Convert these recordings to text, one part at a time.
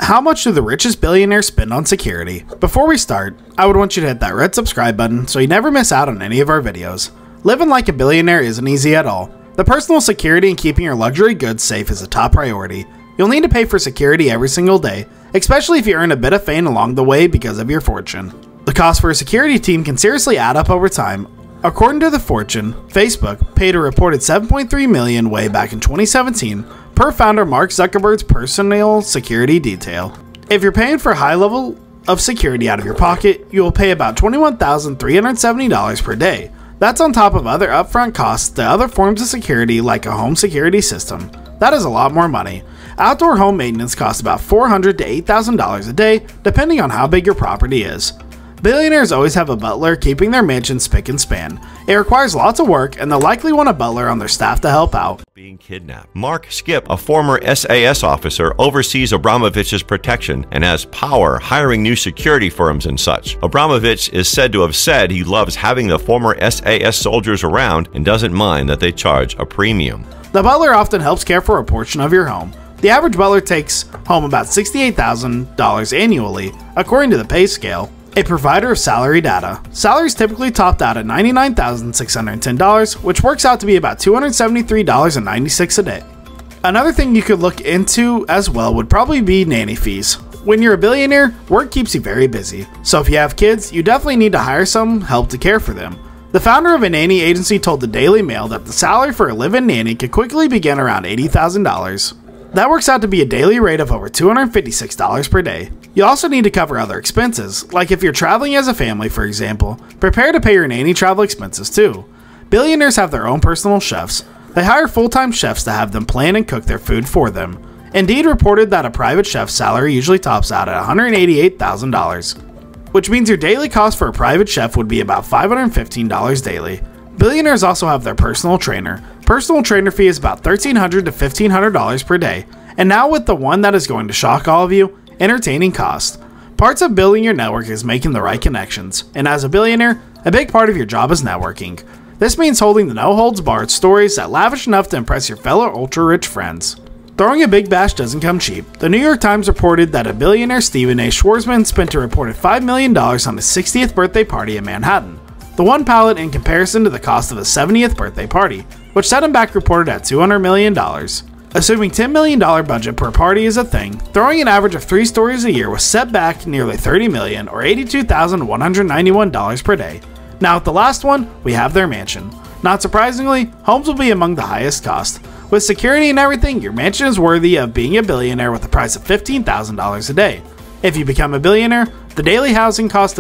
How much do the richest billionaires spend on security? Before we start, I would want you to hit that red subscribe button so you never miss out on any of our videos. Living like a billionaire isn't easy at all. The personal security and keeping your luxury goods safe is a top priority. You'll need to pay for security every single day, especially if you earn a bit of fame along the way because of your fortune. The cost for a security team can seriously add up over time. According to The Fortune, Facebook paid a reported $7.3 million way back in 2017 per founder Mark Zuckerberg's personal security detail. If you're paying for a high level of security out of your pocket, you will pay about $21,370 per day. That's on top of other upfront costs to other forms of security like a home security system. That is a lot more money. Outdoor home maintenance costs about $400 to $8,000 a day, depending on how big your property is. Billionaires always have a butler keeping their mansion spick and span. It requires lots of work, and they'll likely want a butler on their staff to help out. Being kidnapped. Mark Skip, a former SAS officer, oversees Abramovich's protection and has power hiring new security firms and such. Abramovich is said to have said he loves having the former SAS soldiers around and doesn't mind that they charge a premium. The butler often helps care for a portion of your home. The average butler takes home about $68,000 annually, according to the pay scale. A provider of salary data. Salaries typically topped out at $99,610, which works out to be about $273.96 a day. Another thing you could look into as well would probably be nanny fees. When you're a billionaire, work keeps you very busy, so if you have kids, you definitely need to hire some help to care for them. The founder of a nanny agency told the Daily Mail that the salary for a live-in nanny could quickly begin around $80,000. That works out to be a daily rate of over $256 per day. You also need to cover other expenses, like if you're traveling as a family, for example, prepare to pay your nanny travel expenses too. Billionaires have their own personal chefs. They hire full-time chefs to have them plan and cook their food for them. Indeed reported that a private chef's salary usually tops out at $188,000, which means your daily cost for a private chef would be about $515 daily. Billionaires also have their personal trainer. Personal trainer fee is about $1,300 to $1,500 per day. And now with the one that is going to shock all of you, entertaining cost. Parts of building your network is making the right connections. And as a billionaire, a big part of your job is networking. This means holding the no-holds-barred stories that lavish enough to impress your fellow ultra-rich friends. Throwing a big bash doesn't come cheap. The New York Times reported that a billionaire Stephen A. Schwarzman spent a reported $5 million on his 60th birthday party in Manhattan. The one pallet in comparison to the cost of a 70th birthday party, which set him back reported at $200 million. Assuming $10 million budget per party is a thing, throwing an average of 3 stories a year was set back nearly $30 million or $82,191 per day. Now with the last one, we have their mansion. Not surprisingly, homes will be among the highest cost. With security and everything, your mansion is worthy of being a billionaire with a price of $15,000 a day. If you become a billionaire, the daily housing cost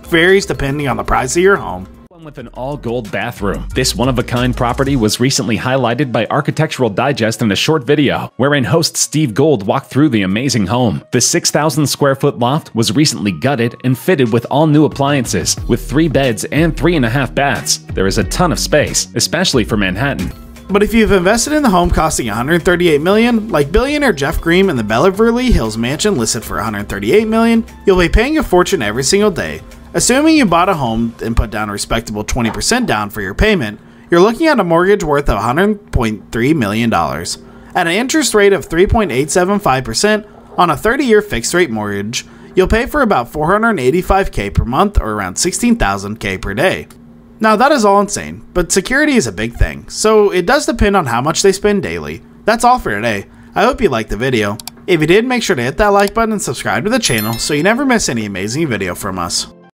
varies depending on the price of your home. With an all-gold bathroom. This one-of-a-kind property was recently highlighted by Architectural Digest in a short video, wherein host Steve Gold walked through the amazing home. The 6,000 square foot loft was recently gutted and fitted with all new appliances, with 3 beds and 3.5 baths. There is a ton of space, especially for Manhattan. But if you've invested in the home costing $138 million, like billionaire Jeff Green in the Beverly Hills mansion listed for $138 million, you'll be paying a fortune every single day. Assuming you bought a home and put down a respectable 20% down for your payment, you're looking at a mortgage worth of $100.3 million. At an interest rate of 3.875% on a 30-year fixed-rate mortgage, you'll pay for about $485K per month or around $16,000K per day. Now that is all insane, but security is a big thing, so it does depend on how much they spend daily. That's all for today. I hope you liked the video. If you did, make sure to hit that like button and subscribe to the channel so you never miss any amazing video from us.